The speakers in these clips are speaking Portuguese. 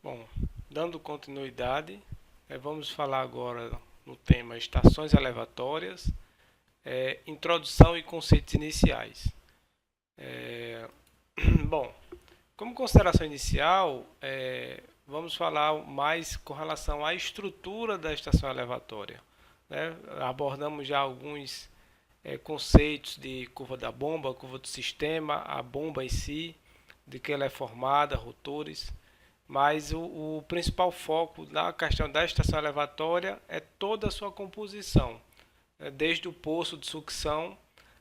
Bom, dando continuidade, vamos falar agora no tema estações elevatórias, introdução e conceitos iniciais. É, bom, como consideração inicial, vamos falar mais com relação à estrutura da estação elevatória. Né? Abordamos já alguns conceitos de curva da bomba, curva do sistema, a bomba em si, de que ela é formada, rotores. Mas o principal foco na questão da estação elevatória é toda a sua composição, desde o poço de sucção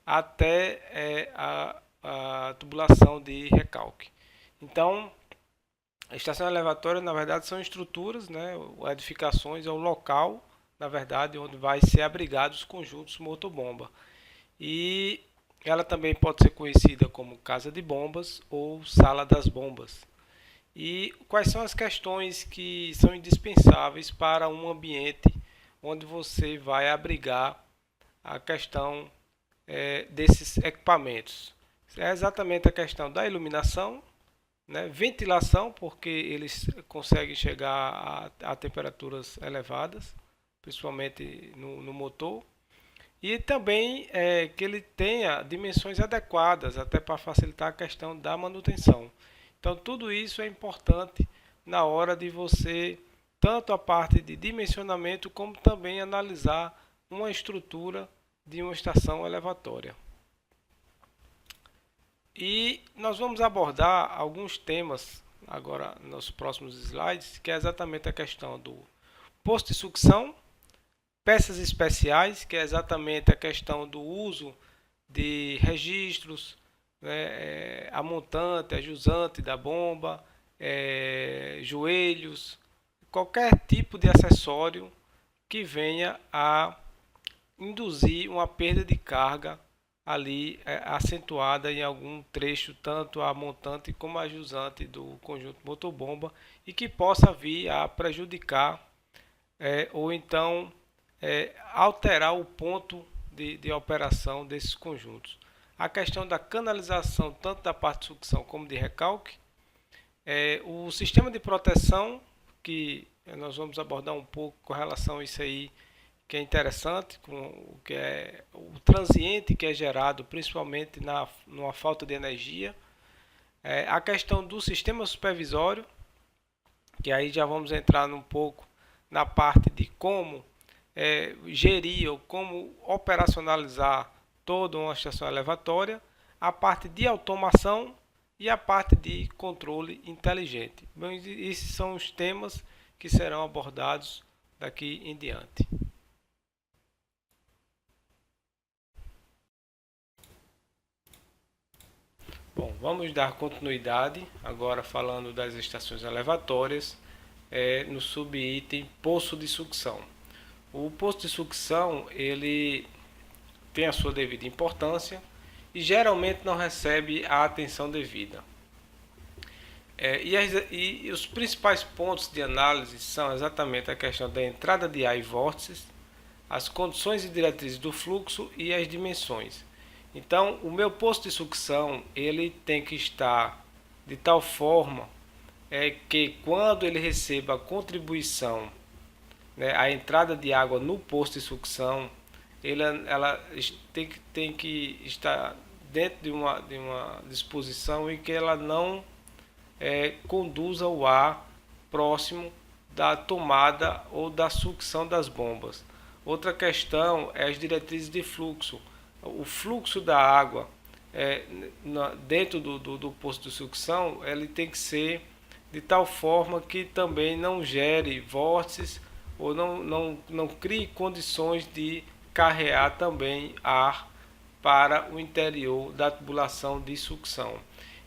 até a tubulação de recalque. Então, a estação elevatória, na verdade, são estruturas, né, edificações, é o local, na verdade, onde vai ser abrigados os conjuntos motobomba. E ela também pode ser conhecida como casa de bombas ou sala das bombas. E quais são as questões que são indispensáveis para um ambiente onde você vai abrigar a questão desses equipamentos? É exatamente a questão da iluminação, né, ventilação, porque eles conseguem chegar a temperaturas elevadas, principalmente no motor, e também que ele tenha dimensões adequadas, até para facilitar a questão da manutenção. Então, tudo isso é importante na hora de você, tanto a parte de dimensionamento, como também analisar uma estrutura de uma estação elevatória. E nós vamos abordar alguns temas agora nos próximos slides, que é exatamente a questão do posto de sucção, peças especiais, que é exatamente a questão do uso de registros, né, a montante, a jusante da bomba, joelhos, qualquer tipo de acessório que venha a induzir uma perda de carga ali acentuada em algum trecho, tanto a montante como a jusante do conjunto motobomba, e que possa vir a prejudicar ou então alterar o ponto de operação desses conjuntos. A questão da canalização, tanto da parte de sucção como de recalque, o sistema de proteção, que nós vamos abordar um pouco com relação a isso aí, que é interessante, com o que é o transiente que é gerado principalmente numa falta de energia. A questão do sistema supervisório, que aí já vamos entrar um pouco na parte de como gerir ou como operacionalizar toda uma estação elevatória, a parte de automação e a parte de controle inteligente. Bom, esses são os temas que serão abordados daqui em diante. Bom, vamos dar continuidade agora falando das estações elevatórias no subitem poço de sucção. O poço de sucção ele tem a sua devida importância e geralmente não recebe a atenção devida. E os principais pontos de análise são exatamente a questão da entrada de ar e vórtices, as condições e diretrizes do fluxo e as dimensões. Então, o meu posto de sucção ele tem que estar de tal forma que quando ele receba a contribuição, né, a entrada de água no posto de sucção, ela tem que estar dentro de uma disposição em que ela não conduza o ar próximo da tomada ou da sucção das bombas. Outra questão é as diretrizes de fluxo. O fluxo da água dentro do posto de sucção ele tem que ser de tal forma que também não gere vórtices ou não crie condições de carrear também ar para o interior da tubulação de sucção.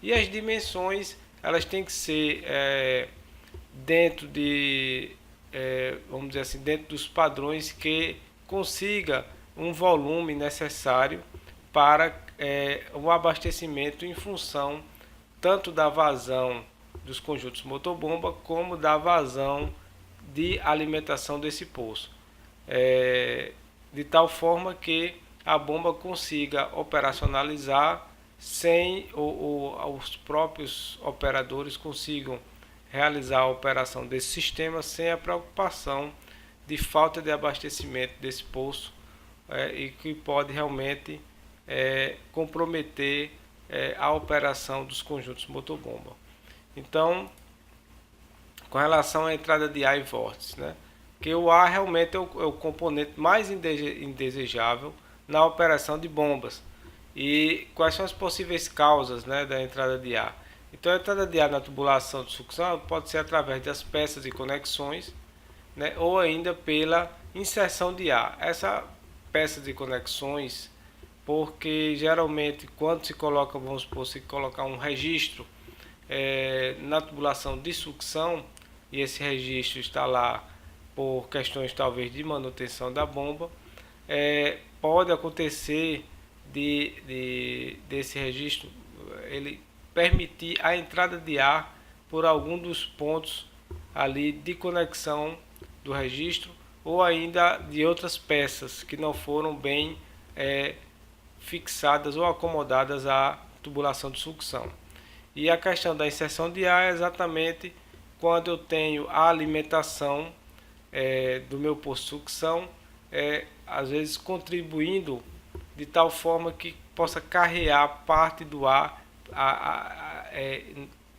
E as dimensões elas têm que ser dentro de, vamos dizer assim, dentro dos padrões que consiga um volume necessário para o abastecimento em função tanto da vazão dos conjuntos motobomba como da vazão de alimentação desse poço, de tal forma que a bomba consiga operacionalizar sem os próprios operadores consigam realizar a operação desse sistema sem a preocupação de falta de abastecimento desse poço e que pode realmente comprometer a operação dos conjuntos motor-bomba. Então, com relação à entrada de ar e vórtice, né? Que o ar realmente é o componente mais indesejável na operação de bombas. E quais são as possíveis causas, né, da entrada de ar? Então, a entrada de ar na tubulação de sucção pode ser através das peças e conexões, né, ou ainda pela inserção de ar. Essa peça de conexões, porque geralmente quando se coloca, vamos supor, se colocar um registro na tubulação de sucção, e esse registro está lá por questões talvez de manutenção da bomba, pode acontecer desse registro ele permitir a entrada de ar por algum dos pontos ali de conexão do registro ou ainda de outras peças que não foram bem fixadas ou acomodadas à tubulação de sucção. E a questão da inserção de ar é exatamente quando eu tenho a alimentação do meu poço de sucção, às vezes contribuindo de tal forma que possa carrear parte do ar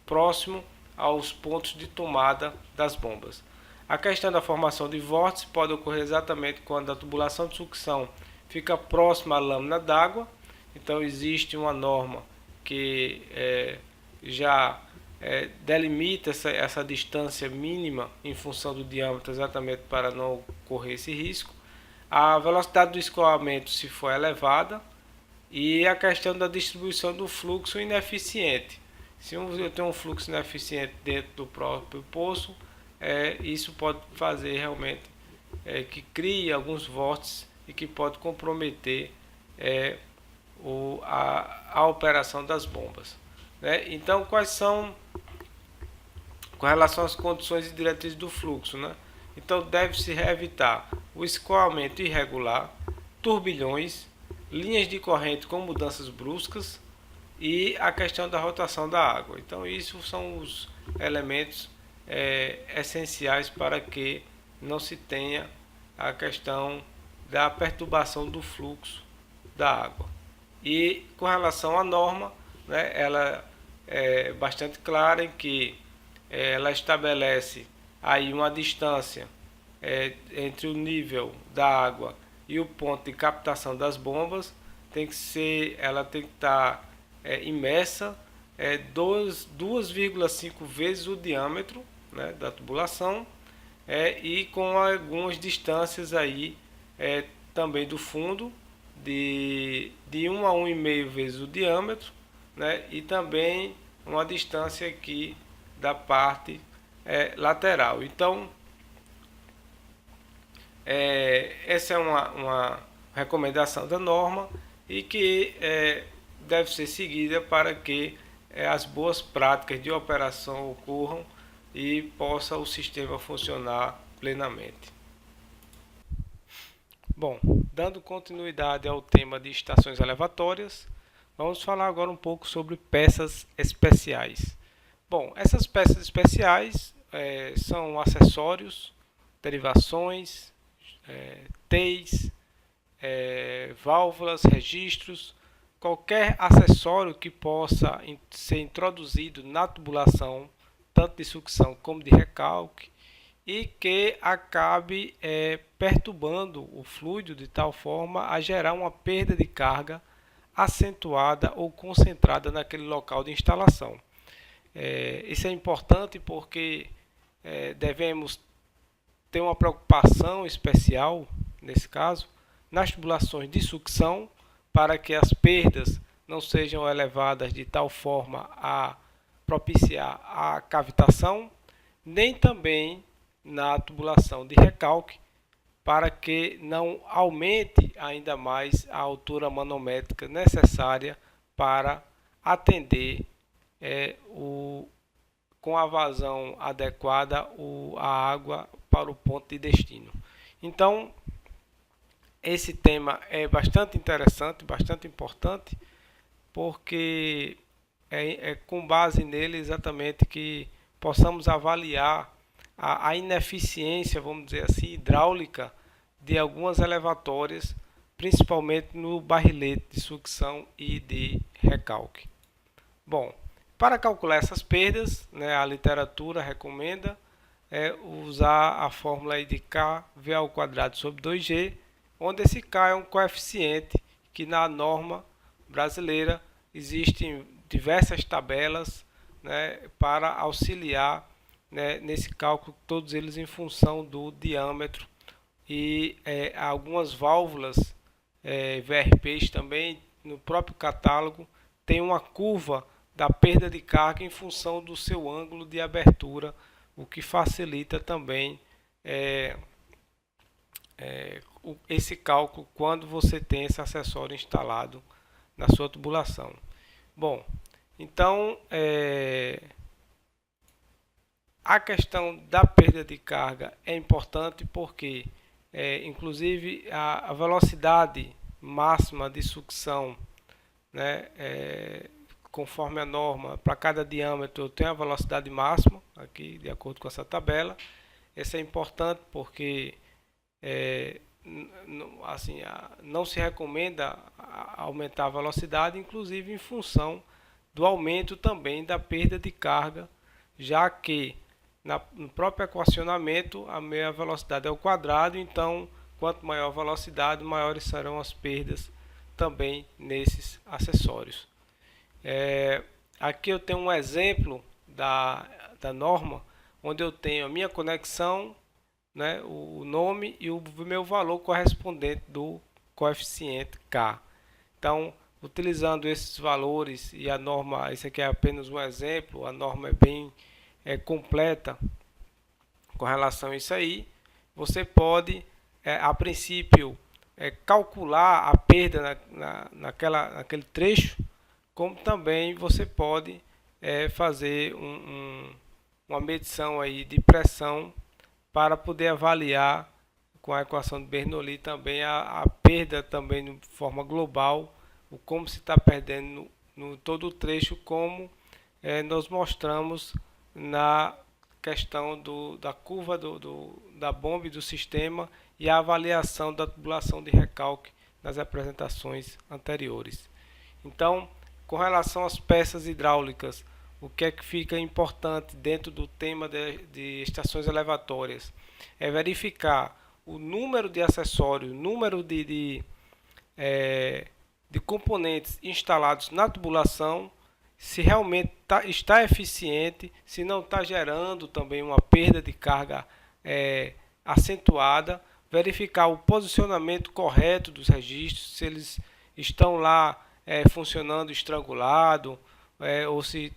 próximo aos pontos de tomada das bombas. A questão da formação de vórtice pode ocorrer exatamente quando a tubulação de sucção fica próxima à lâmina d'água. Então existe uma norma que já delimita essa distância mínima em função do diâmetro, exatamente para não ocorrer esse risco. A velocidade do escoamento, se for elevada, e a questão da distribuição do fluxo ineficiente. Se eu tenho um fluxo ineficiente dentro do próprio poço, isso pode fazer realmente que crie alguns vórtices e que pode comprometer a operação das bombas. Né? Então, quais são com relação às condições e diretrizes do fluxo? Né? Então, deve-se evitar o escoamento irregular, turbilhões, linhas de corrente com mudanças bruscas e a questão da rotação da água. Então, isso são os elementos essenciais para que não se tenha a questão da perturbação do fluxo da água. E com relação à norma, né, ela é bastante clara em que ela estabelece aí uma distância entre o nível da água e o ponto de captação das bombas. Ela tem que estar imersa 2,5 vezes o diâmetro, né, da tubulação, e com algumas distâncias aí também do fundo de 1 a 1,5 vezes o diâmetro, né, e também uma distância aqui da parte lateral. Então essa é uma recomendação da norma e que deve ser seguida para que as boas práticas de operação ocorram e possa o sistema funcionar plenamente. Bom, dando continuidade ao tema de estações elevatórias, vamos falar agora um pouco sobre peças especiais. Bom, essas peças especiais são acessórios, derivações, teis, válvulas, registros, qualquer acessório que possa ser introduzido na tubulação, tanto de sucção como de recalque, e que acabe perturbando o fluido de tal forma a gerar uma perda de carga acentuada ou concentrada naquele local de instalação. Isso é importante porque devemos ter uma preocupação especial, nesse caso, nas tubulações de sucção, para que as perdas não sejam elevadas de tal forma a propiciar a cavitação, nem também na tubulação de recalque, para que não aumente ainda mais a altura manométrica necessária para atender com a vazão adequada a água para o ponto de destino. Então, esse tema é bastante interessante, bastante importante, porque com base nele exatamente que possamos avaliar a ineficiência, vamos dizer assim, hidráulica de algumas elevatórias, principalmente no barrilete de sucção e de recalque. Bom, para calcular essas perdas, né, a literatura recomenda usar a fórmula aí de Kv² sobre 2G, onde esse K é um coeficiente que na norma brasileira existem diversas tabelas, né, para auxiliar, né, nesse cálculo, todos eles em função do diâmetro, e algumas válvulas VRPs também no próprio catálogo tem uma curva da perda de carga em função do seu ângulo de abertura, o que facilita também esse cálculo quando você tem esse acessório instalado na sua tubulação. Bom, então a questão da perda de carga é importante porque, inclusive, a velocidade máxima de sucção, né, conforme a norma, para cada diâmetro eu tenho a velocidade máxima, aqui de acordo com essa tabela. Isso é importante porque assim, não se recomenda aumentar a velocidade, inclusive em função do aumento também da perda de carga, já que no próprio equacionamento a meia velocidade é o quadrado, então quanto maior a velocidade, maiores serão as perdas também nesses acessórios. Aqui eu tenho um exemplo da norma, onde eu tenho a minha conexão, né, o nome e o meu valor correspondente do coeficiente K. Então, utilizando esses valores e a norma, esse aqui é apenas um exemplo, a norma é bem completa com relação a isso aí. Você pode, a princípio, calcular a perda naquele trecho, como também você pode fazer uma medição aí de pressão para poder avaliar com a equação de Bernoulli também a perda também de forma global, o como se está perdendo no todo o trecho, como nós mostramos na questão da curva da bomba e do sistema e a avaliação da tubulação de recalque nas apresentações anteriores. Então, com relação às peças hidráulicas, o que é que fica importante dentro do tema de estações elevatórias? É verificar o número de acessórios, o número de componentes instalados na tubulação, se realmente está eficiente, se não está gerando também uma perda de carga acentuada, verificar o posicionamento correto dos registros, se eles estão lá funcionando estrangulado, ou se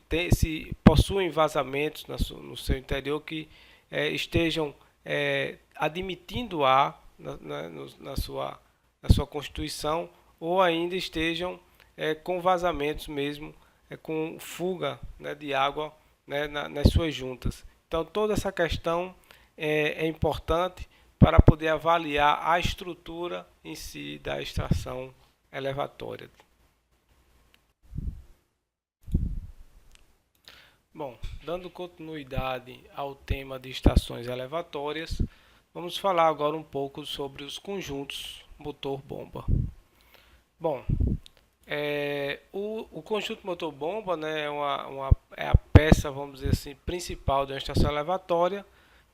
possuem vazamentos no seu interior que estejam admitindo ar na sua constituição, ou ainda estejam com vazamentos mesmo, com fuga, né, de água, né, nas suas juntas. Então toda essa questão é importante para poder avaliar a estrutura em si da extração elevatória. Bom, dando continuidade ao tema de estações elevatórias, vamos falar agora um pouco sobre os conjuntos motor-bomba. Bom, o conjunto motor-bomba, né, é a peça, vamos dizer assim, principal de uma estação elevatória,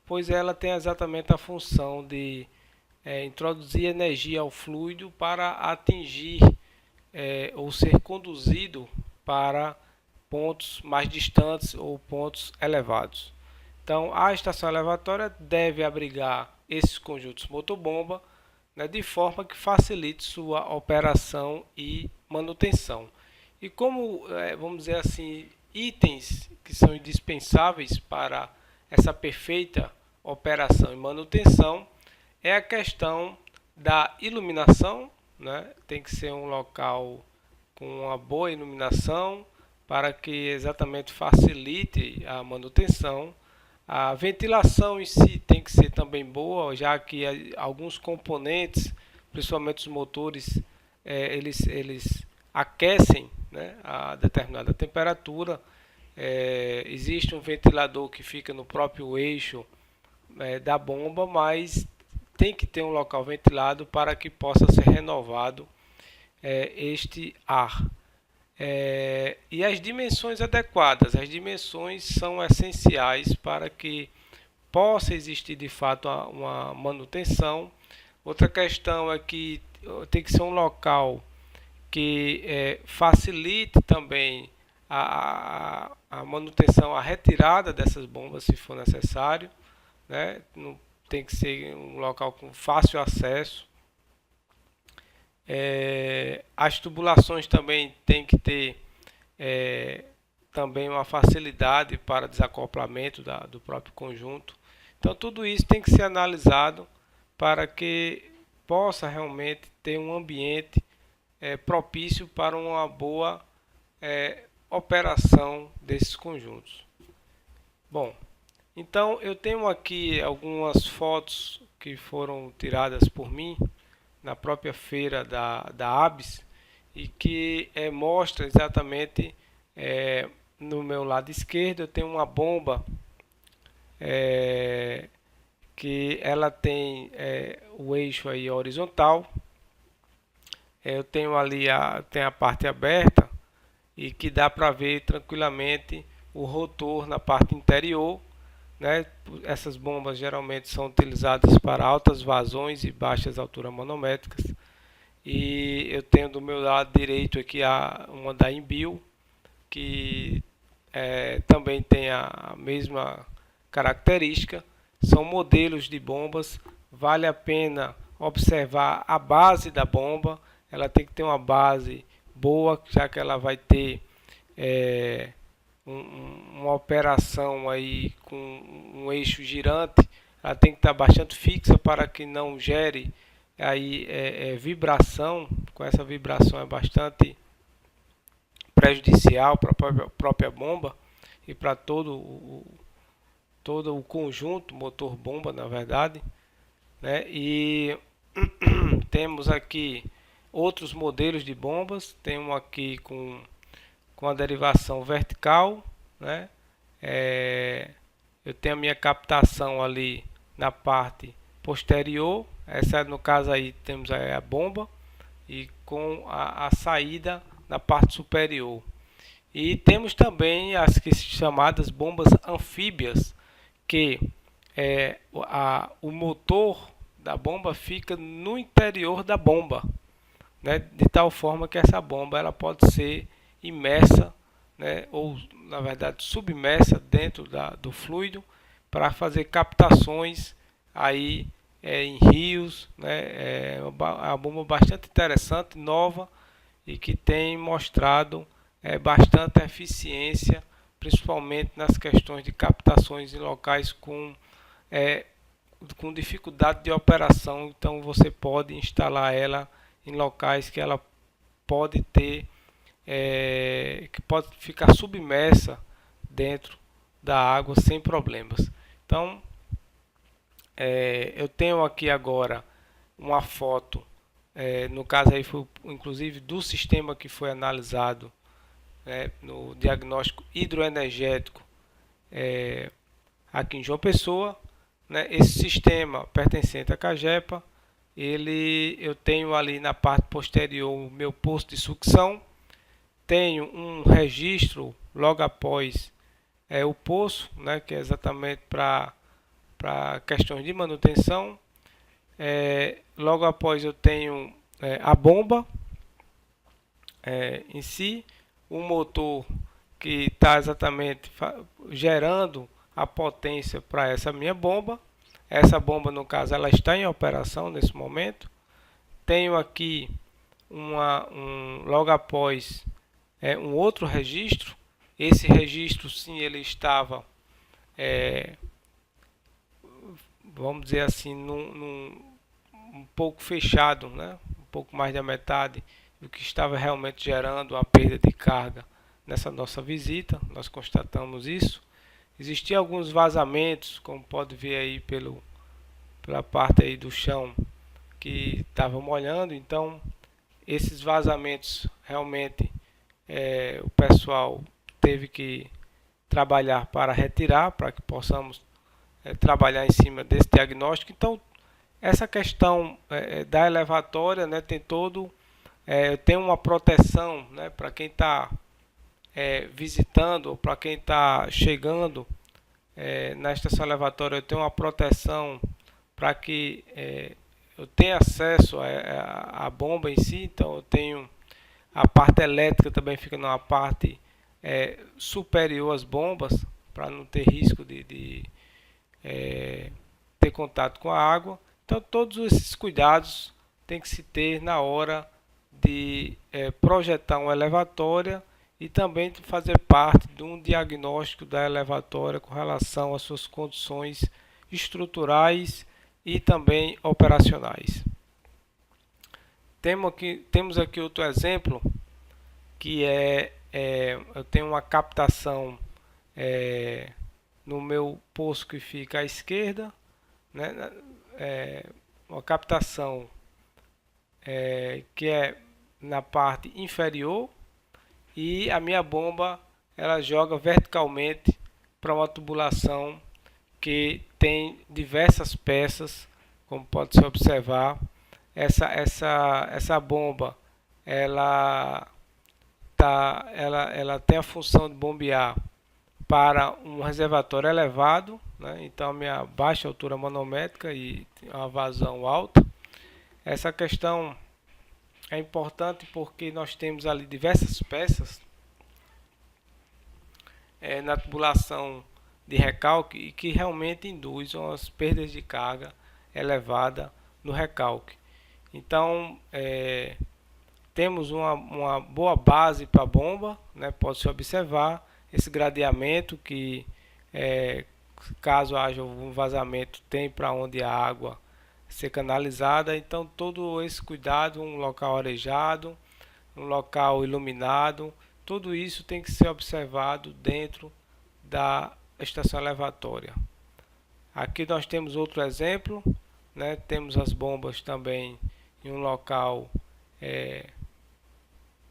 pois ela tem exatamente a função de introduzir energia ao fluido para atingir ou ser conduzido para pontos mais distantes ou pontos elevados. Então, a estação elevatória deve abrigar esses conjuntos motor-bomba, né, de forma que facilite sua operação e manutenção. E como, vamos dizer assim, itens que são indispensáveis para essa perfeita operação e manutenção, é a questão da iluminação, né? Tem que ser um local com uma boa iluminação, para que exatamente facilite a manutenção. A ventilação em si tem que ser também boa, já que alguns componentes, principalmente os motores, eles aquecem, né, a determinada temperatura, Existe um ventilador que fica no próprio eixo da bomba, mas tem que ter um local ventilado para que possa ser renovado este ar. E as dimensões adequadas. As dimensões são essenciais para que possa existir de fato uma manutenção. Outra questão é que tem que ser um local que facilite também a manutenção, a retirada dessas bombas se for necessário, né? Não tem que ser um local com fácil acesso. As tubulações também tem que ter também uma facilidade para desacoplamento do próprio conjunto. Então tudo isso tem que ser analisado para que possa realmente ter um ambiente propício para uma boa operação desses conjuntos. Bom, então eu tenho aqui algumas fotos que foram tiradas por mim na própria feira da ABS e que mostra exatamente no meu lado esquerdo eu tenho uma bomba que ela tem o eixo aí horizontal. Eu tenho ali tem a parte aberta e que dá para ver tranquilamente o rotor na parte interior, né? Essas bombas geralmente são utilizadas para altas vazões e baixas alturas manométricas. E eu tenho do meu lado direito aqui uma da Inbil, que também tem a mesma característica. São modelos de bombas, vale a pena observar a base da bomba. Ela tem que ter uma base boa, já que ela vai ter uma operação aí com um eixo girante. Ela tem que estar bastante fixa para que não gere aí vibração. Com essa vibração é bastante prejudicial para a própria bomba e para todo o conjunto motor bomba, na verdade, né? E temos aqui outros modelos de bombas. Tem um aqui com a derivação vertical, né? Eu tenho a minha captação ali na parte posterior. Essa no caso aí temos a bomba e com a saída na parte superior. E temos também as chamadas bombas anfíbias, que o motor da bomba fica no interior da bomba, né? De tal forma que essa bomba ela pode ser imersa, né? Ou na verdade submersa dentro do fluido para fazer captações aí em rios, né? É uma bomba bastante interessante, nova e que tem mostrado bastante eficiência, principalmente nas questões de captações em locais com dificuldade de operação. Então você pode instalar ela em locais que ela pode ter que pode ficar submersa dentro da água sem problemas. Então eu tenho aqui agora uma foto, no caso aí foi inclusive do sistema que foi analisado no diagnóstico hidroenergético aqui em João Pessoa, né? Esse sistema pertencente à Cagepa, eu tenho ali na parte posterior o meu posto de sucção, tenho um registro logo após o poço, né? Que é exatamente para questões de manutenção. Logo após eu tenho a bomba em si, o motor que está exatamente gerando a potência para essa minha bomba. Essa bomba, no caso, ela está em operação nesse momento. Tenho aqui logo após um outro registro. Esse registro, sim, ele estava, vamos dizer assim, um pouco fechado, né? Um pouco mais da metade do que estava realmente gerando a perda de carga nessa nossa visita. Nós constatamos isso. Existiam alguns vazamentos, como pode ver aí pela parte aí do chão que estava molhando. Então esses vazamentos realmente o pessoal teve que trabalhar para retirar, para que possamos trabalhar em cima desse diagnóstico. Então, essa questão da elevatória, né, tem uma proteção, né, para quem está visitando, ou para quem está chegando na estação elevatória, eu tenho uma proteção para que eu tenha acesso à bomba em si. Então eu tenho a parte elétrica, também fica numa parte superior às bombas, para não ter risco de ter contato com a água. Então todos esses cuidados tem que se ter na hora de projetar uma elevatória, e também de fazer parte de um diagnóstico da elevatória com relação às suas condições estruturais e também operacionais. Temos aqui outro exemplo, que eu tenho uma captação no meu poço que fica à esquerda, né? Uma captação que é na parte inferior, e a minha bomba ela joga verticalmente para uma tubulação que tem diversas peças, como pode se observar. Essa bomba ela tem a função de bombear para um reservatório elevado, né? Então a minha baixa altura manométrica e uma vazão alta. Essa questão é importante porque nós temos ali diversas peças na tubulação de recalque, e que realmente induz umas perdas de carga elevada no recalque. Então temos uma boa base para a bomba, né? Pode-se observar esse gradeamento que caso haja um vazamento, tem para onde a água ser canalizada. Então todo esse cuidado, um local arejado, um local iluminado, tudo isso tem que ser observado dentro da estação elevatória. Aqui nós temos outro exemplo, né? Temos as bombas também em um local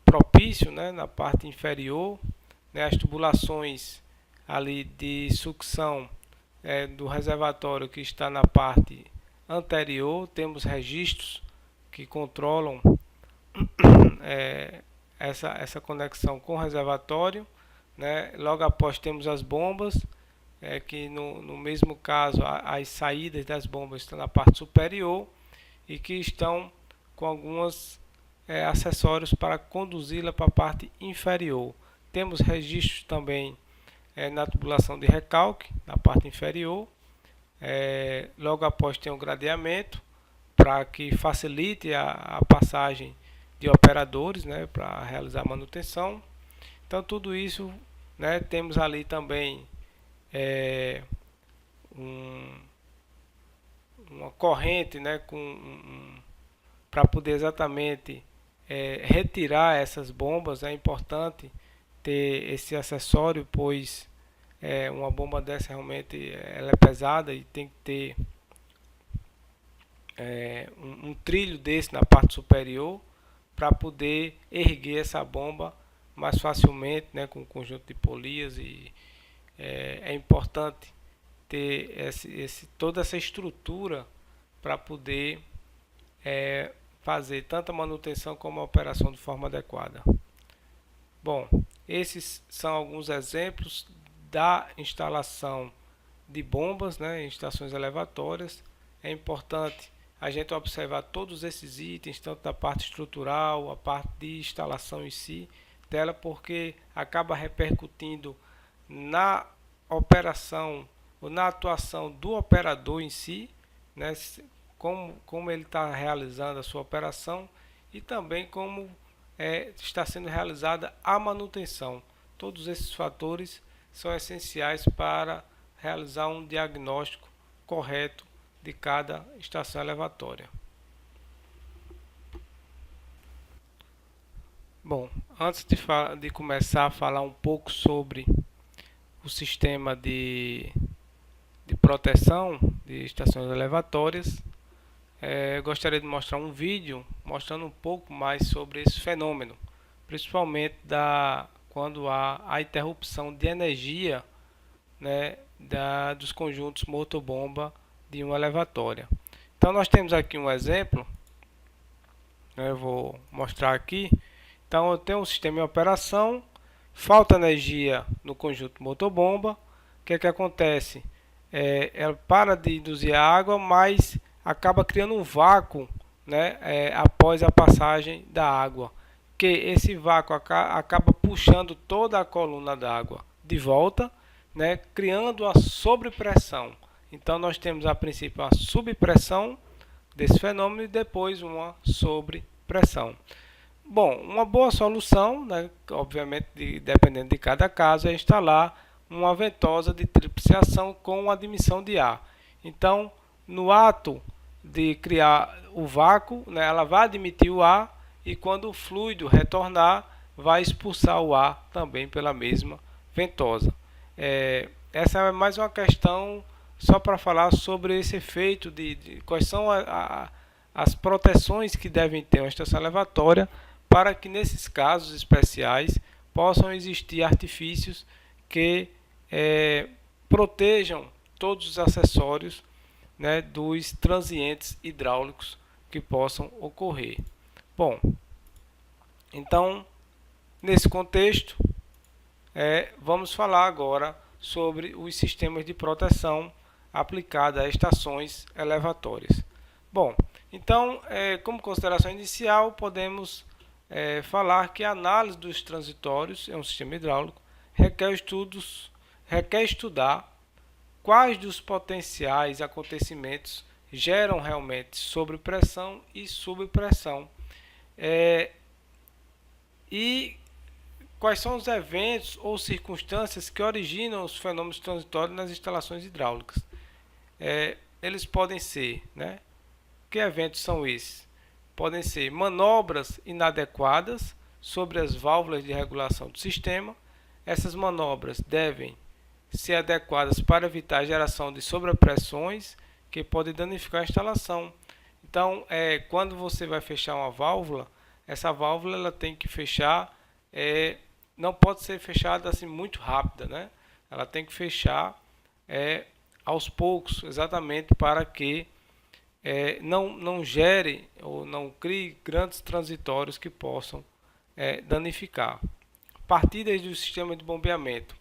propício, né? Na parte inferior, né? As tubulações ali de sucção do reservatório que está na parte anterior. Temos registros que controlam essa conexão com o reservatório, né? Logo após temos as bombas, que no mesmo caso as saídas das bombas estão na parte superior, e que estão com alguns acessórios para conduzi-la para a parte inferior. Temos registros também na tubulação de recalque, na parte inferior. Logo após tem o gradeamento, para que facilite a passagem de operadores, né, para realizar a manutenção. Então tudo isso, né, temos ali também uma corrente, né, para poder exatamente retirar essas bombas. É importante ter esse acessório, pois uma bomba dessa realmente ela é pesada, e tem que ter um trilho desse na parte superior para poder erguer essa bomba mais facilmente, né, com um conjunto de polias. E é importante ter toda essa estrutura para poder fazer tanto a manutenção como a operação de forma adequada. Bom, esses são alguns exemplos da instalação de bombas, né, em estações elevatórias. É importante a gente observar todos esses itens, tanto da parte estrutural, a parte de instalação em si dela, porque acaba repercutindo na operação ou na atuação do operador em si, né, como ele está realizando a sua operação, e também como está sendo realizada a manutenção. Todos esses fatores são essenciais para realizar um diagnóstico correto de cada estação elevatória. Bom, antes de começar a falar um pouco sobre o sistema de proteção de estações elevatórias, gostaria de mostrar um vídeo mostrando um pouco mais sobre esse fenômeno, principalmente quando há a interrupção de energia, né, dos conjuntos motor-bomba de uma elevatória. Então nós temos aqui um exemplo, né, eu vou mostrar aqui. Então eu tenho um sistema em operação, falta energia no conjunto motor-bomba. O que é que acontece? Ela para de induzir a água, mas acaba criando um vácuo, né, após a passagem da água. Que esse vácuo acaba puxando toda a coluna d'água de volta, né, criando a sobrepressão. Então nós temos a princípio a subpressão desse fenômeno e depois uma sobrepressão. Bom, uma boa solução, né, obviamente dependendo de cada caso, é instalar uma ventosa de tríplice ação com admissão de ar. Então, no ato de criar o vácuo, né, ela vai admitir o ar e quando o fluido retornar, vai expulsar o ar também pela mesma ventosa. Essa é mais uma questão só para falar sobre esse efeito de quais são as proteções que devem ter uma estação elevatória para que nesses casos especiais possam existir artifícios que protejam todos os acessórios, né, dos transientes hidráulicos que possam ocorrer. Bom, então nesse contexto vamos falar agora sobre os sistemas de proteção aplicados a estações elevatórias. Bom, então como consideração inicial podemos falar que a análise dos transitórios é um sistema hidráulico, requer estudar quais dos potenciais acontecimentos geram realmente sobrepressão e subpressão, e quais são os eventos ou circunstâncias que originam os fenômenos transitórios nas instalações hidráulicas. Eles podem ser, né? Que eventos são esses? Podem ser manobras inadequadas sobre as válvulas de regulação do sistema. Essas manobras devem ser adequadas para evitar a geração de sobrepressões que podem danificar a instalação. Então, quando você vai fechar uma válvula, essa válvula ela tem que fechar, não pode ser fechada assim muito rápida, né? Ela tem que fechar aos poucos, exatamente para que não gere ou não crie grandes transitórios que possam danificar. Partidas do sistema de bombeamento.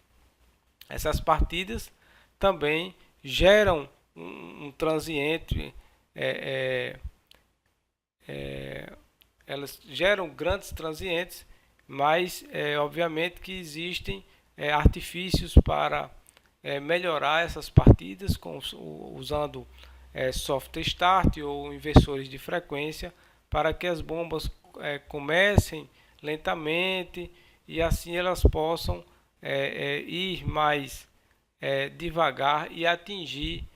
Essas partidas também geram um transiente, elas geram grandes transientes, mas obviamente que existem artifícios para melhorar essas partidas usando soft start ou inversores de frequência para que as bombas comecem lentamente e assim elas possam ir mais devagar e atingir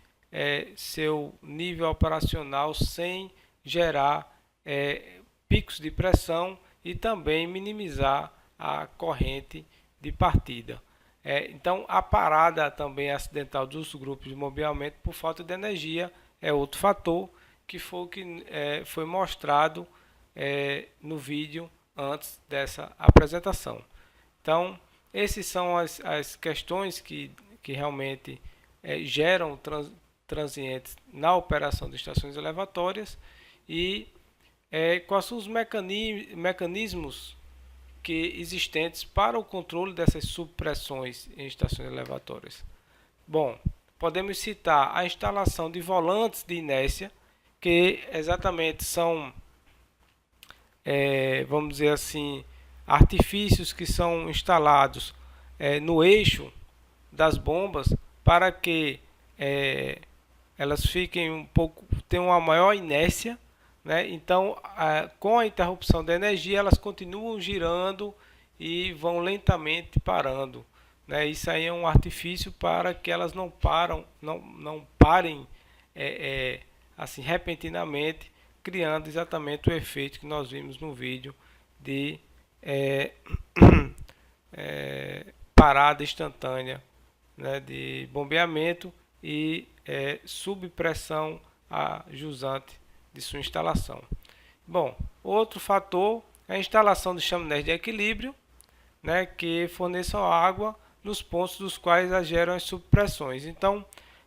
seu nível operacional sem gerar picos de pressão e também minimizar a corrente de partida. Então, a parada também acidental dos grupos de bombeamento por falta de energia é outro fator que foi mostrado no vídeo antes dessa apresentação. Então, essas são as questões que realmente geram transientes na operação de estações elevatórias e quais são os mecanismos existentes para o controle dessas subpressões em estações elevatórias. Bom, podemos citar a instalação de volantes de inércia, que exatamente são, vamos dizer assim, artifícios que são instalados no eixo das bombas para que elas fiquem tenham uma maior inércia, né? Então, com a interrupção da energia, elas continuam girando e vão lentamente parando, né? Isso aí é um artifício para que elas não parem assim repentinamente, criando exatamente o efeito que nós vimos no vídeo de parada instantânea, né, de bombeamento e subpressão a jusante de sua instalação. Bom, outro fator é a instalação de chaminés de equilíbrio, né, que forneçam água nos pontos dos quais geram as subpressões. Então,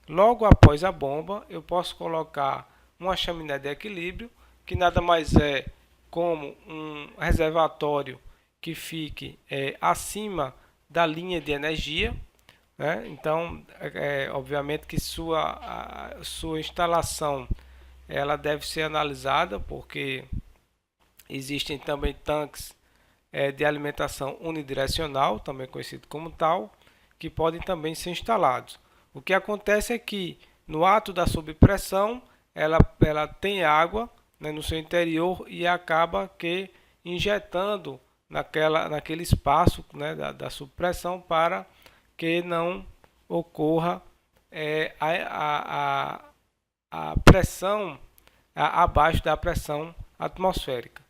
logo após a bomba, eu posso colocar uma chaminé de equilíbrio, que nada mais é como um reservatório que fique acima da linha de energia, né? Então, obviamente que sua instalação ela deve ser analisada, porque existem também tanques de alimentação unidirecional, também conhecido como tal, que podem também ser instalados. O que acontece é que no ato da subpressão, ela tem água, né, no seu interior e acaba que injetando naquele espaço, né, da subpressão para que não ocorra a pressão abaixo da pressão atmosférica,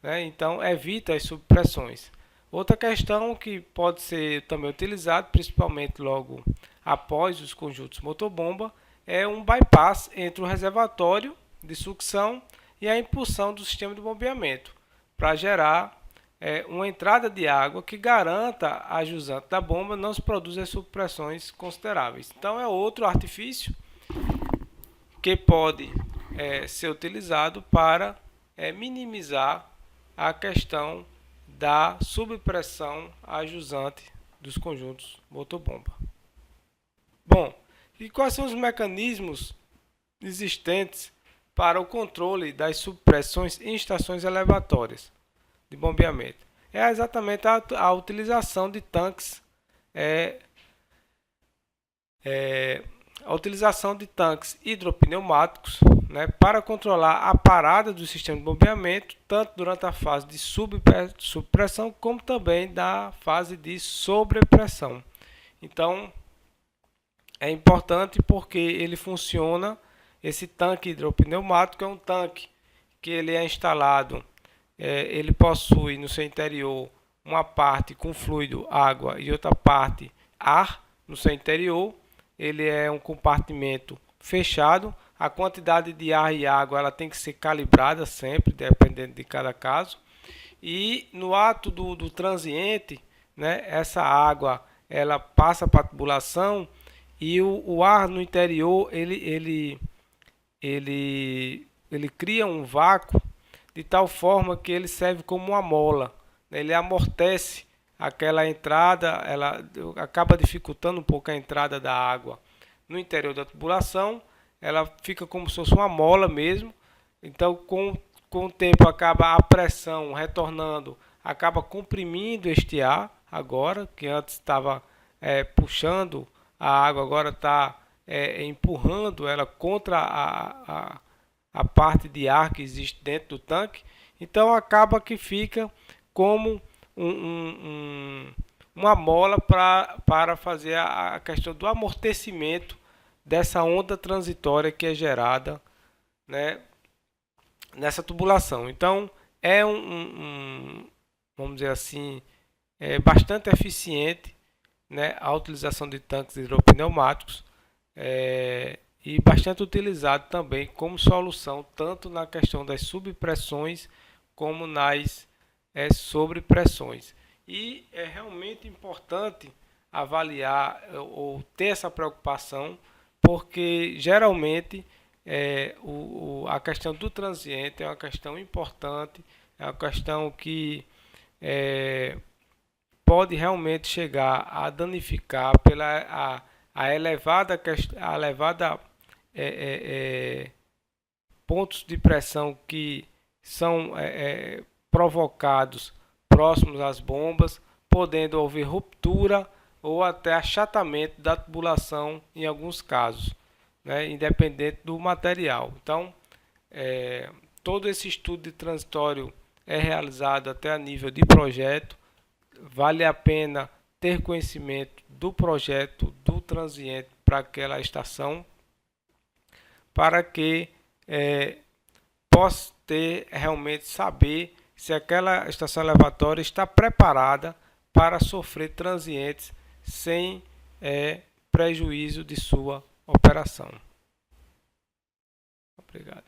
né? Então evita as subpressões. Outra questão que pode ser também utilizado, principalmente logo após os conjuntos motobomba, é um bypass entre o reservatório de sucção e a impulsão do sistema de bombeamento, para gerar uma entrada de água que garanta a jusante da bomba não se produzir subpressões consideráveis. Então é outro artifício que pode ser utilizado para minimizar a questão da subpressão a jusante dos conjuntos motobomba. Bom, e quais são os mecanismos existentes para o controle das subpressões em estações elevatórias de bombeamento? É exatamente a utilização de tanques a utilização de tanques hidropneumáticos, né, para controlar a parada do sistema de bombeamento, tanto durante a fase de subpressão, como também da fase de sobrepressão. Então, é importante porque ele funciona, esse tanque hidropneumático é um tanque que ele é instalado, ele possui no seu interior uma parte com fluido água e outra parte ar no seu interior. Ele é um compartimento fechado. A quantidade de ar e água ela tem que ser calibrada sempre, dependendo de cada caso. E no ato do transiente, né, essa água ela passa para a tubulação e o ar no interior ele cria um vácuo de tal forma que ele serve como uma mola. Ele amortece aquela entrada, ela acaba dificultando um pouco a entrada da água no interior da tubulação, ela fica como se fosse uma mola mesmo. Então, com o tempo, acaba a pressão retornando, acaba comprimindo este ar agora, que antes estava puxando a água, agora está empurrando ela contra a parte de ar que existe dentro do tanque. Então, acaba que fica como uma mola para fazer a questão do amortecimento dessa onda transitória que é gerada, né, nessa tubulação. Então é vamos dizer assim, bastante eficiente, né, a utilização de tanques hidropneumáticos e bastante utilizado também como solução tanto na questão das subpressões como nas sobrepressões. E é realmente importante avaliar ou ter essa preocupação, porque geralmente a questão do transiente é uma questão importante, é uma questão que pode realmente chegar a danificar pela a elevada pontos de pressão que são provocados próximos às bombas, podendo haver ruptura ou até achatamento da tubulação em alguns casos, né, independente do material. Então, todo esse estudo de transitório é realizado até a nível de projeto. Vale a pena ter conhecimento do projeto do transiente para aquela estação, para que possa ter realmente saber se aquela estação elevatória está preparada para sofrer transientes sem prejuízo de sua operação. Obrigado.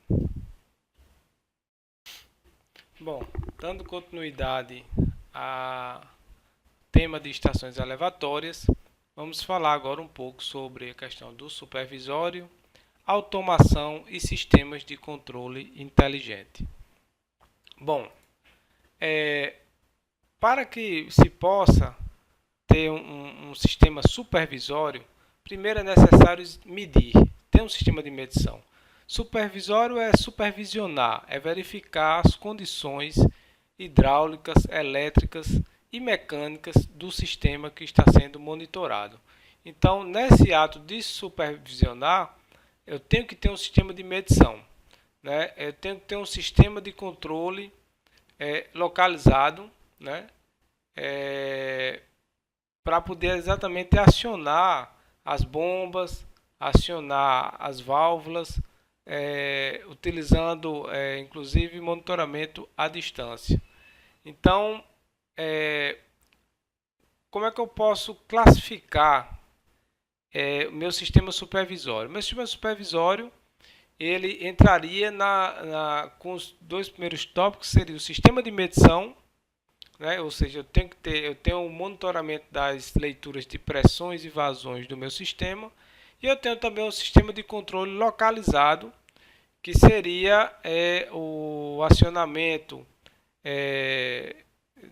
Bom, dando continuidade tema de estações elevatórias, vamos falar agora um pouco sobre a questão do supervisório, automação e sistemas de controle inteligente. Bom, para que se possa ter um sistema supervisório, primeiro é necessário medir, ter um sistema de medição. Supervisório é supervisionar, é verificar as condições hidráulicas, elétricas e mecânicas do sistema que está sendo monitorado. Então, nesse ato de supervisionar, eu tenho que ter um sistema de medição, né? Eu tenho que ter um sistema de controle localizado, né? Para poder exatamente acionar as bombas, acionar as válvulas, utilizando inclusive monitoramento à distância. Então, como é que eu posso classificar o meu sistema supervisório? Meu sistema supervisório ele entraria com os dois primeiros tópicos, seria o sistema de medição, né? Ou seja, eu tenho um monitoramento das leituras de pressões e vazões do meu sistema, e eu tenho também um sistema de controle localizado, que seria o acionamento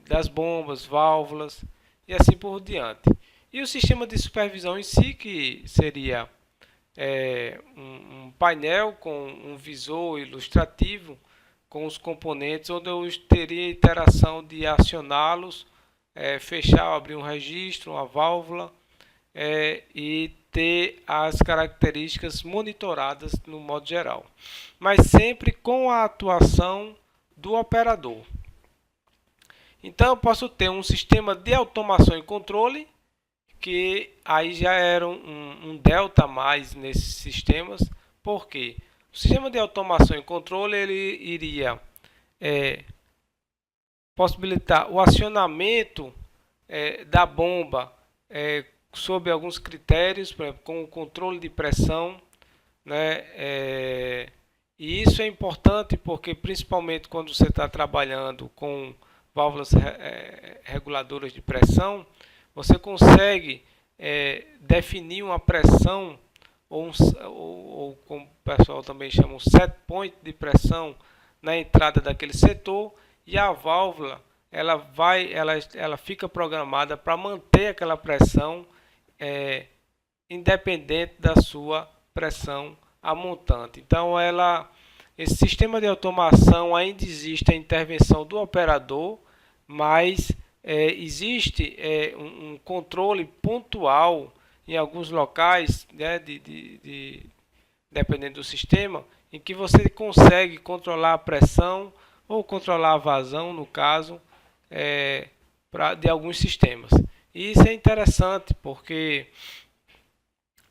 das bombas, válvulas e assim por diante. E o sistema de supervisão em si, que seria um painel com um visor ilustrativo com os componentes, onde eu teria interação de acioná-los, fechar, abrir um registro, uma válvula, e ter as características monitoradas no modo geral, mas sempre com a atuação do operador. Então eu posso ter um sistema de automação e controle, que aí já era um delta a mais nesses sistemas, porque o sistema de automação e controle ele iria possibilitar o acionamento da bomba sob alguns critérios, por exemplo, com o controle de pressão, né? E isso é importante porque, principalmente quando você está trabalhando com válvulas reguladoras de pressão, você consegue definir uma pressão, ou como o pessoal também chama, um set point de pressão na entrada daquele setor, e a válvula ela fica programada para manter aquela pressão independente da sua pressão a montante. Então, esse sistema de automação ainda existe a intervenção do operador, mas existe um controle pontual em alguns locais, né, dependendo do sistema, em que você consegue controlar a pressão ou controlar a vazão, no caso, de alguns sistemas. E isso é interessante porque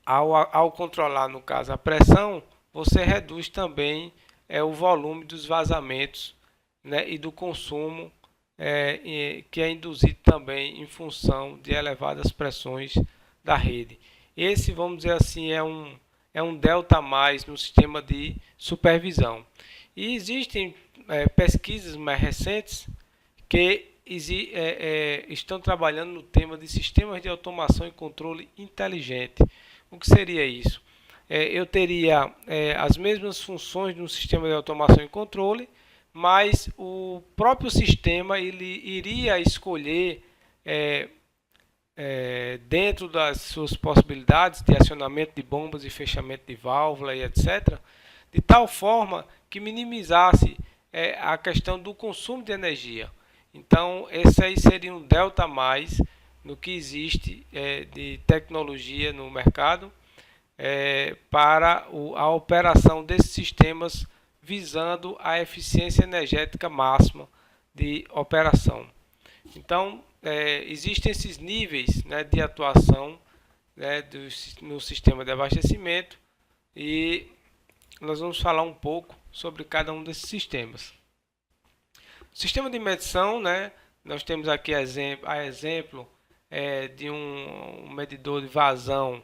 ao controlar, no caso, a pressão, você reduz também o volume dos vazamentos, né, e do consumo que é induzido também em função de elevadas pressões da rede. Esse, vamos dizer assim, é um delta a mais no sistema de supervisão. E existem pesquisas mais recentes que estão trabalhando no tema de sistemas de automação e controle inteligente. O que seria isso? Eu teria as mesmas funções no sistema de automação e controle, mas o próprio sistema ele iria escolher, dentro das suas possibilidades de acionamento de bombas e fechamento de válvula e etc., de tal forma que minimizasse a questão do consumo de energia. Então, esse aí seria um delta a mais no que existe de tecnologia no mercado para a operação desses sistemas, visando a eficiência energética máxima de operação. Então, existem esses níveis, né, de atuação, né, no sistema de abastecimento, e nós vamos falar um pouco sobre cada um desses sistemas. O sistema de medição, né, nós temos aqui a exemplo de um medidor de vazão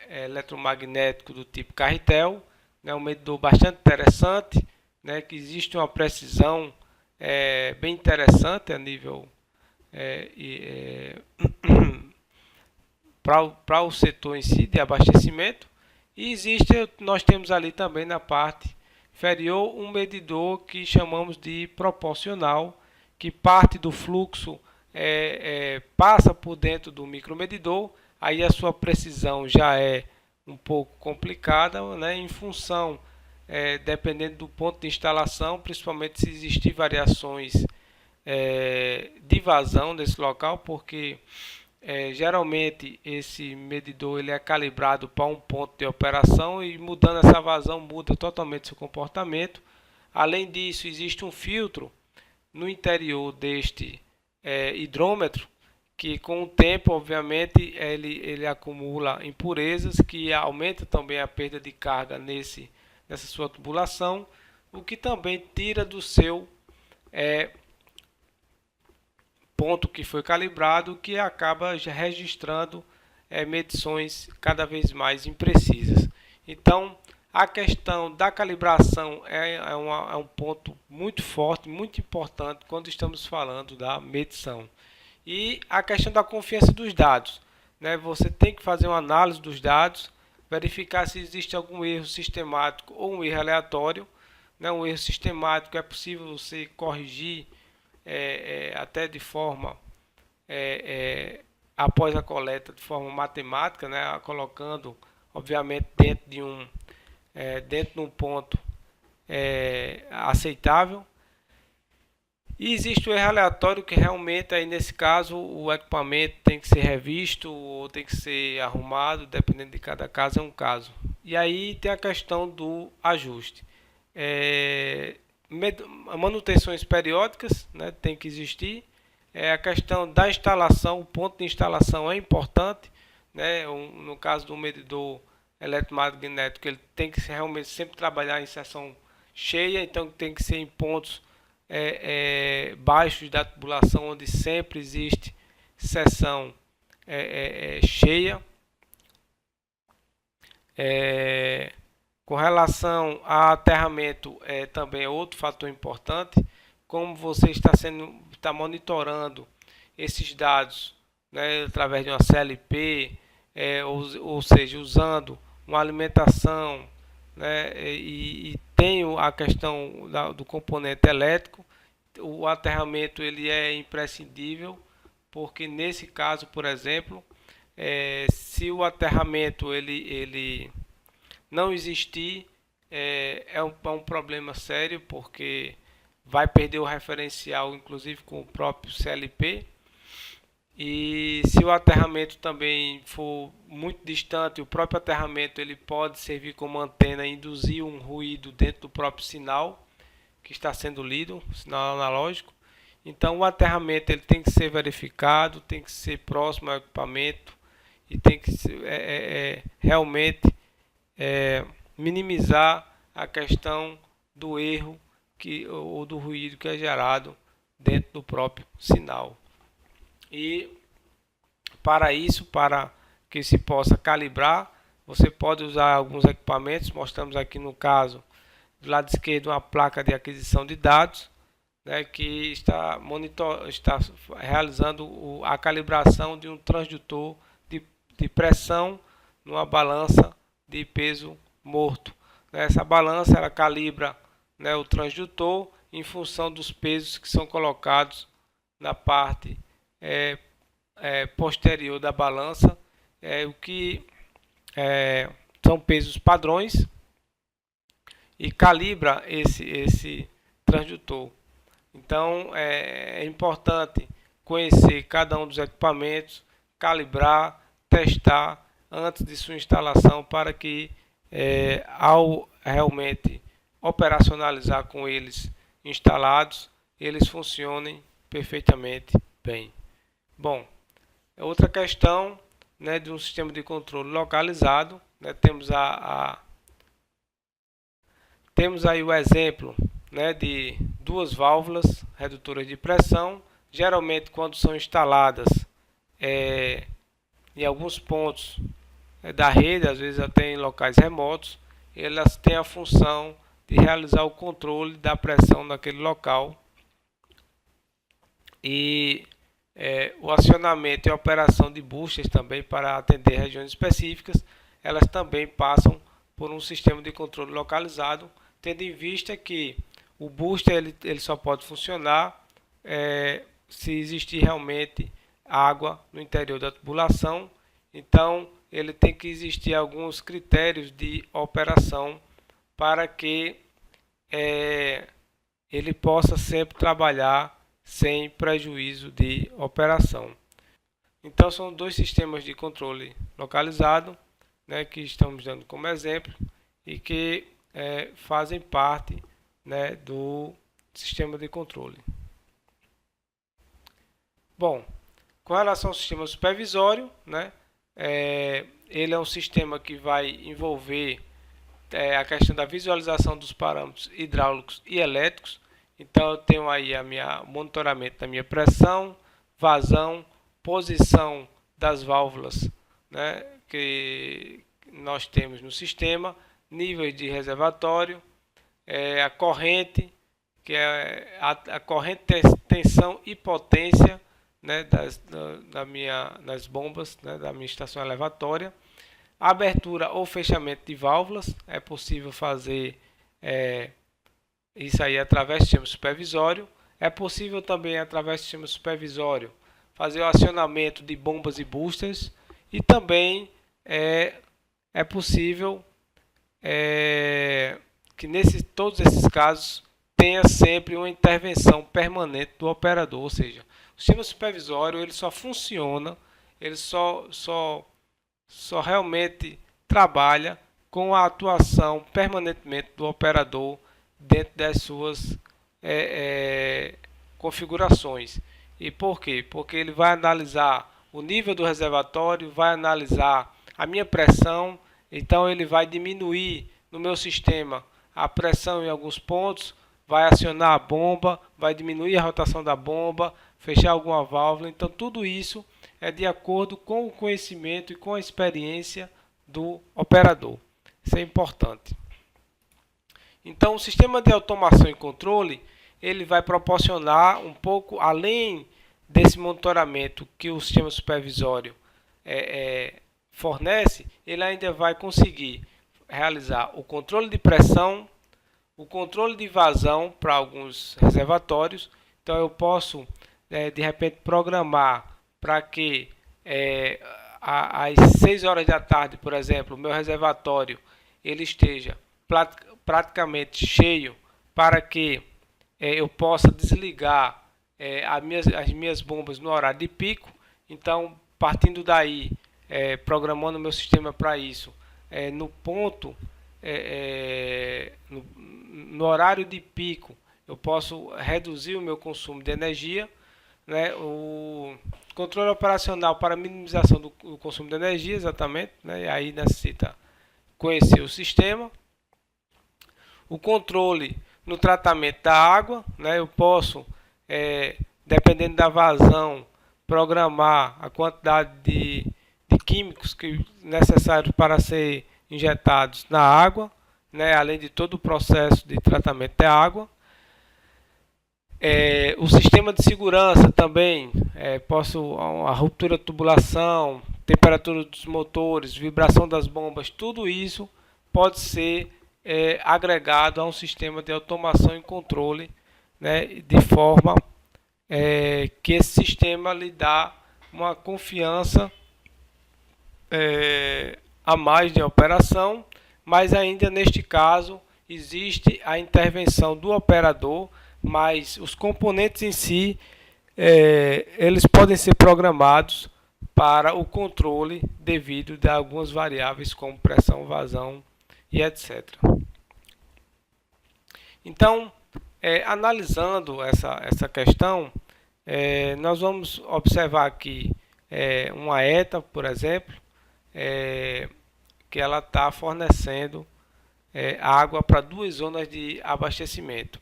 eletromagnético do tipo Carretel, né, um medidor bastante interessante, né, que existe uma precisão bem interessante a nível para o setor em si de abastecimento. E nós temos ali também na parte inferior um medidor que chamamos de proporcional, que parte do fluxo passa por dentro do micromedidor. Aí a sua precisão já é um pouco complicada, né, em função, dependendo do ponto de instalação, principalmente se existir variações de vazão nesse local, porque geralmente esse medidor ele é calibrado para um ponto de operação e mudando essa vazão muda totalmente seu comportamento. Além disso, existe um filtro no interior deste hidrômetro que com o tempo, obviamente, ele acumula impurezas que aumenta também a perda de carga nessa sua tubulação, o que também tira do seu ponto que foi calibrado, que acaba registrando medições cada vez mais imprecisas. Então, a questão da calibração é um ponto muito forte, muito importante quando estamos falando da medição. E a questão da confiança dos dados, né? Você tem que fazer uma análise dos dados, verificar se existe algum erro sistemático ou um erro aleatório. Né? Um erro sistemático é possível você corrigir até de forma após a coleta de forma matemática, né, colocando obviamente dentro de um ponto aceitável. E existe o erro aleatório que realmente aí nesse caso o equipamento tem que ser revisto ou tem que ser arrumado, dependendo de cada caso é um caso. E aí tem a questão do ajuste. Manutenções periódicas, né, tem que existir. A questão da instalação, o ponto de instalação é importante, né, no caso do medidor eletromagnético ele tem que realmente sempre trabalhar em seção cheia, então tem que ser em pontos baixos da tubulação onde sempre existe seção cheia. Com relação a aterramento, também é outro fator importante. Como você está monitorando esses dados, né, através de uma CLP, ou seja, usando uma alimentação, né, e tem a questão do componente elétrico, o aterramento ele é imprescindível, porque nesse caso, por exemplo, se o aterramento ele não existir, é um problema sério, porque vai perder o referencial, inclusive com o próprio CLP. E se o aterramento também for muito distante, o próprio aterramento ele pode servir como antena e induzir um ruído dentro do próprio sinal que está sendo lido, sinal analógico. Então o aterramento ele tem que ser verificado, tem que ser próximo ao equipamento e tem que ser, realmente minimizar a questão do erro ou do ruído que é gerado dentro do próprio sinal. E para isso, para que se possa calibrar, você pode usar alguns equipamentos. Mostramos aqui no caso do lado esquerdo uma placa de aquisição de dados, né, que está realizando a calibração de um transdutor de pressão numa balança de peso morto. Essa balança ela calibra, né, o transdutor em função dos pesos que são colocados na parte posterior da balança, o que são pesos padrões, e calibra esse transdutor. Então é importante conhecer cada um dos equipamentos, calibrar, testar antes de sua instalação, para que ao realmente operacionalizar com eles instalados, eles funcionem perfeitamente bem. Bom, outra questão, né, de um sistema de controle localizado, né, temos aí o exemplo, né, de duas válvulas redutoras de pressão. Geralmente quando são instaladas em alguns pontos da rede, às vezes até em locais remotos, elas têm a função de realizar o controle da pressão naquele local. E O acionamento e a operação de boosters também para atender regiões específicas, elas também passam por um sistema de controle localizado, tendo em vista que o booster ele só pode funcionar se existir realmente água no interior da tubulação. Então ele tem que existir alguns critérios de operação para que ele possa sempre trabalhar sem prejuízo de operação. Então são dois sistemas de controle localizado, né, que estamos dando como exemplo e que fazem parte, né, do sistema de controle. Bom, com relação ao sistema supervisório, né, ele é um sistema que vai envolver a questão da visualização dos parâmetros hidráulicos e elétricos. Então eu tenho aí o monitoramento da minha pressão, vazão, posição das válvulas, né, que nós temos no sistema, níveis de reservatório, a corrente, que é a corrente, tensão e potência, né, das bombas, né, da minha estação elevatória, abertura ou fechamento de válvulas. É possível fazer isso aí através do sistema supervisório. É possível também, através do sistema supervisório, fazer o acionamento de bombas e boosters. E também é possível que todos esses casos tenha sempre uma intervenção permanente do operador. Ou seja, o sistema supervisório ele só funciona, ele só realmente trabalha com a atuação permanentemente do operador dentro das suas configurações. E por quê? Porque ele vai analisar o nível do reservatório, vai analisar a minha pressão, então ele vai diminuir no meu sistema a pressão em alguns pontos, vai acionar a bomba, vai diminuir a rotação da bomba, fechar alguma válvula. Então tudo isso é de acordo com o conhecimento e com a experiência do operador. Isso é importante. Então o sistema de automação e controle ele vai proporcionar um pouco além desse monitoramento que o sistema supervisório fornece, ele ainda vai conseguir realizar o controle de pressão, o controle de vazão para alguns reservatórios. Então eu posso de repente programar para que às 6 horas da tarde, por exemplo, o meu reservatório ele esteja praticamente cheio, para que eu possa desligar as minhas bombas no horário de pico. Então, partindo daí, programando o meu sistema para isso, no ponto, no horário de pico, eu posso reduzir o meu consumo de energia, né? O controle operacional para minimização do consumo de energia, exatamente, né? E aí necessita conhecer o sistema. O controle no tratamento da água, né? Eu posso, dependendo da vazão, programar a quantidade de químicos necessários para ser injetados na água, né? Além de todo o processo de tratamento da água. O sistema de segurança também, a ruptura de tubulação, temperatura dos motores, vibração das bombas, tudo isso pode ser agregado a um sistema de automação e controle, né, de forma que esse sistema lhe dá uma confiança a mais de operação, mas ainda neste caso existe a intervenção do operador, mas os componentes em si eles podem ser programados para o controle devido a algumas variáveis como pressão, vazão e etc. Então, analisando essa questão, nós vamos observar aqui uma ETA, por exemplo, que ela está fornecendo água para 2 zonas de abastecimento.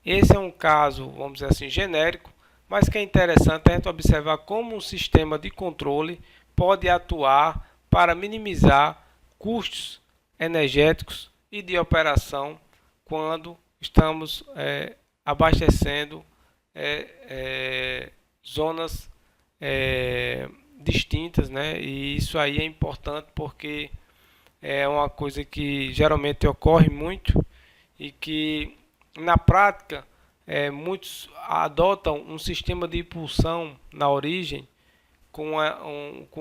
Esse é um caso, vamos dizer assim, genérico, mas que é interessante a gente observar como um sistema de controle pode atuar para minimizar custos energéticos e de operação quando estamos abastecendo zonas distintas, né? E isso aí é importante porque é uma coisa que geralmente ocorre muito e que na prática muitos adotam um sistema de impulsão na origem com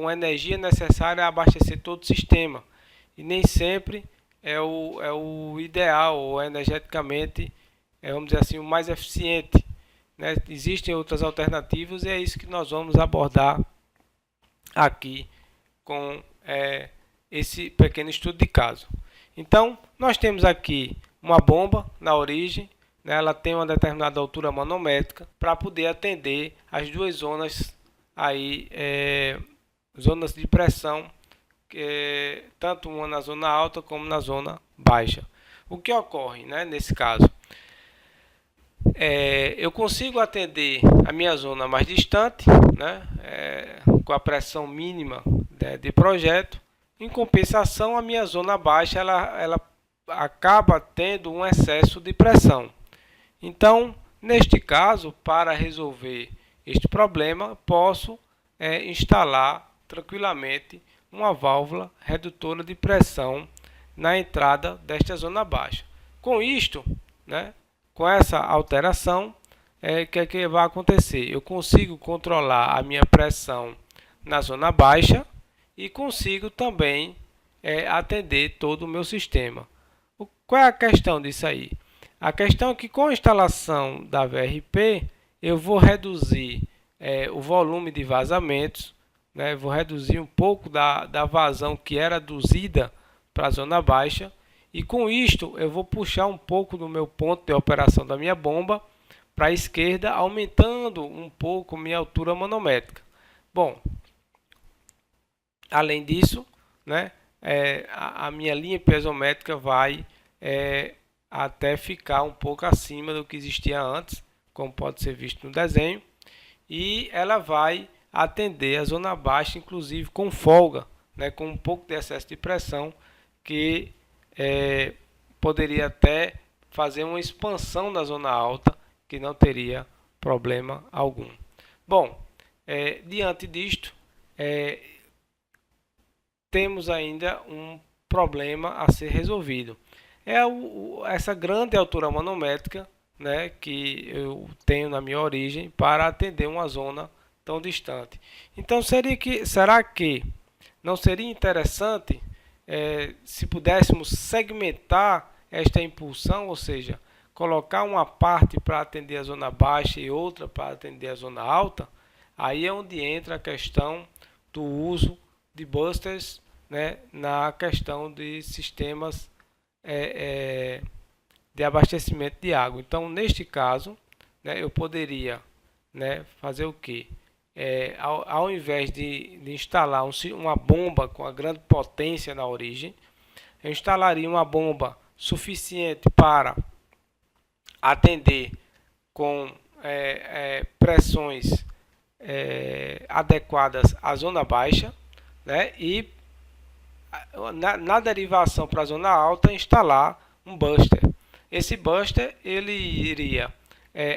a energia necessária a abastecer todo o sistema. E nem sempre é o ideal, ou energeticamente, vamos dizer assim, o mais eficiente. Né? Existem outras alternativas e é isso que nós vamos abordar aqui com esse pequeno estudo de caso. Então, nós temos aqui uma bomba na origem, né? Ela tem uma determinada altura manométrica para poder atender as duas zonas aí, zonas de pressão, tanto uma na zona alta como na zona baixa. O que ocorre, né, nesse caso? Eu consigo atender a minha zona mais distante, né, com a pressão mínima, né, de projeto. Em compensação, a minha zona baixa ela acaba tendo um excesso de pressão. Então, neste caso, para resolver este problema, posso instalar tranquilamente uma válvula redutora de pressão na entrada desta zona baixa. Com isto, né, com essa alteração, o que vai acontecer? Eu consigo controlar a minha pressão na zona baixa e consigo também atender todo o meu sistema. Qual é a questão disso aí? A questão é que com a instalação da VRP, eu vou reduzir o volume de vazamentos, né? Vou reduzir um pouco da vazão que era aduzida para a zona baixa, e com isto eu vou puxar um pouco do meu ponto de operação da minha bomba para a esquerda, aumentando um pouco minha altura manométrica. Bom, além disso, né, a minha linha piezométrica vai até ficar um pouco acima do que existia antes, como pode ser visto no desenho, e ela vai atender a zona baixa, inclusive com folga, né, com um pouco de excesso de pressão, que poderia até fazer uma expansão da zona alta, que não teria problema algum. Bom, diante disto, temos ainda um problema a ser resolvido. Essa grande altura manométrica, né, que eu tenho na minha origem para atender uma zona tão distante. Então, será que não seria interessante se pudéssemos segmentar esta impulsão, ou seja, colocar uma parte para atender a zona baixa e outra para atender a zona alta? Aí é onde entra a questão do uso de busters, né, na questão de sistemas de abastecimento de água. Então, neste caso, né, eu poderia, né, fazer o que? Ao invés de instalar uma bomba com a grande potência na origem, eu instalaria uma bomba suficiente para atender com pressões adequadas à zona baixa, né, e na derivação para a zona alta instalar um buster. Esse buster ele iria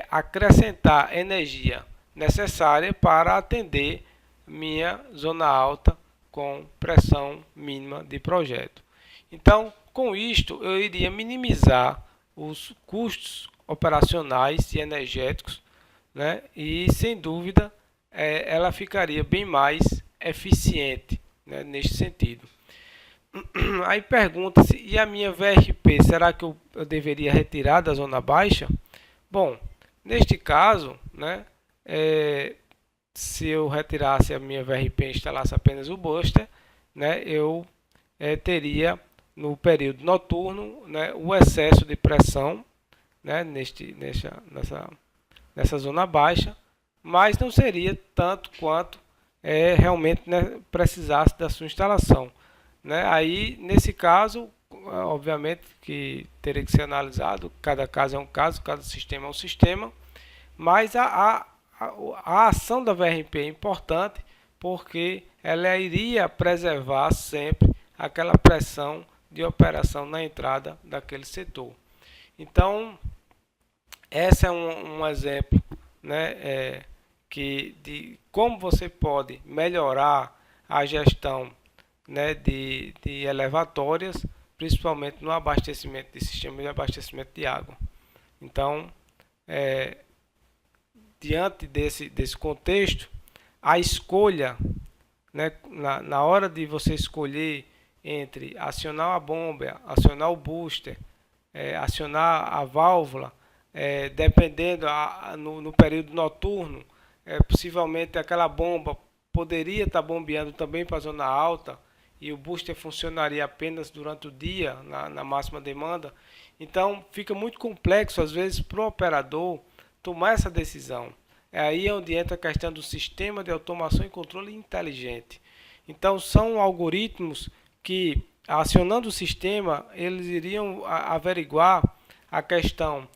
acrescentar energia necessária para atender minha zona alta com pressão mínima de projeto. Então, com isto, eu iria minimizar os custos operacionais e energéticos, né? E, sem dúvida, ela ficaria bem mais eficiente, né, neste sentido. Aí pergunta-se, e a minha VRP, será que eu deveria retirar da zona baixa? Bom, neste caso, né, se eu retirasse a minha VRP e instalasse apenas o buster, né, eu teria no período noturno, né, o excesso de pressão, né, nessa zona baixa, mas não seria tanto quanto realmente, né, precisasse da sua instalação. Né? Aí, nesse caso, obviamente que teria que ser analisado, cada caso é um caso, cada sistema é um sistema, mas a ação da VRP é importante porque ela iria preservar sempre aquela pressão de operação na entrada daquele setor. Então, esse é um exemplo, né, de como você pode melhorar a gestão, né, de elevatórias, principalmente no abastecimento de sistema de abastecimento de água. Então, diante desse contexto, a escolha, né, na hora de você escolher entre acionar a bomba, acionar o booster, acionar a válvula, dependendo no período noturno, possivelmente aquela bomba poderia estar bombeando também para a zona alta e o booster funcionaria apenas durante o dia, na máxima demanda. Então fica muito complexo às vezes para o operador tomar essa decisão. É aí onde entra a questão do sistema de automação e controle inteligente. Então são algoritmos que, acionando o sistema, eles iriam averiguar a questão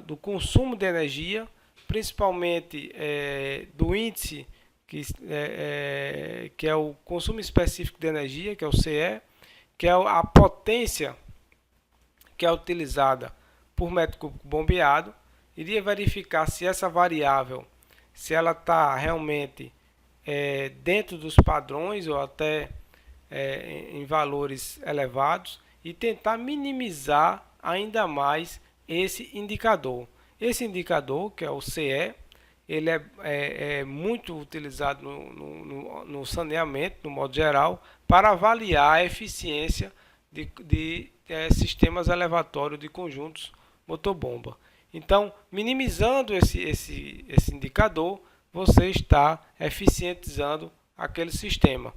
do consumo de energia, principalmente do índice que é o consumo específico de energia, que é o CE, que é a potência que é utilizada por metro cúbico bombeado, iria verificar se essa variável, se ela está realmente dentro dos padrões ou até em valores elevados e tentar minimizar ainda mais esse indicador. Esse indicador, que é o CE, ele é muito utilizado no saneamento, no modo geral, para avaliar a eficiência de sistemas elevatórios de conjuntos motor-bomba. Então, minimizando esse indicador, você está eficientizando aquele sistema.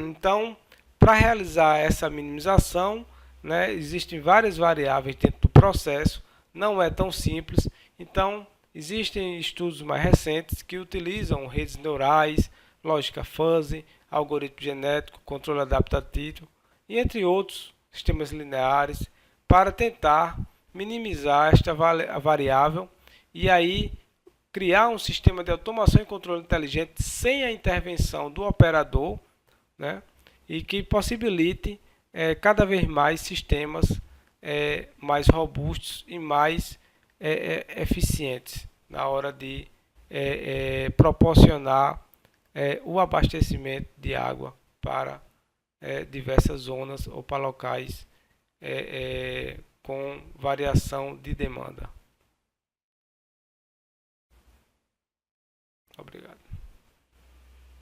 Então, para realizar essa minimização, né, existem várias variáveis dentro do processo, não é tão simples. Então, existem estudos mais recentes que utilizam redes neurais, lógica fuzzy, algoritmo genético, controle adaptativo e entre outros sistemas lineares para tentar minimizar esta variável e aí criar um sistema de automação e controle inteligente sem a intervenção do operador, né, e que possibilite cada vez mais sistemas mais robustos e mais eficientes na hora de proporcionar o abastecimento de água para diversas zonas ou para locais com variação de demanda. Obrigado.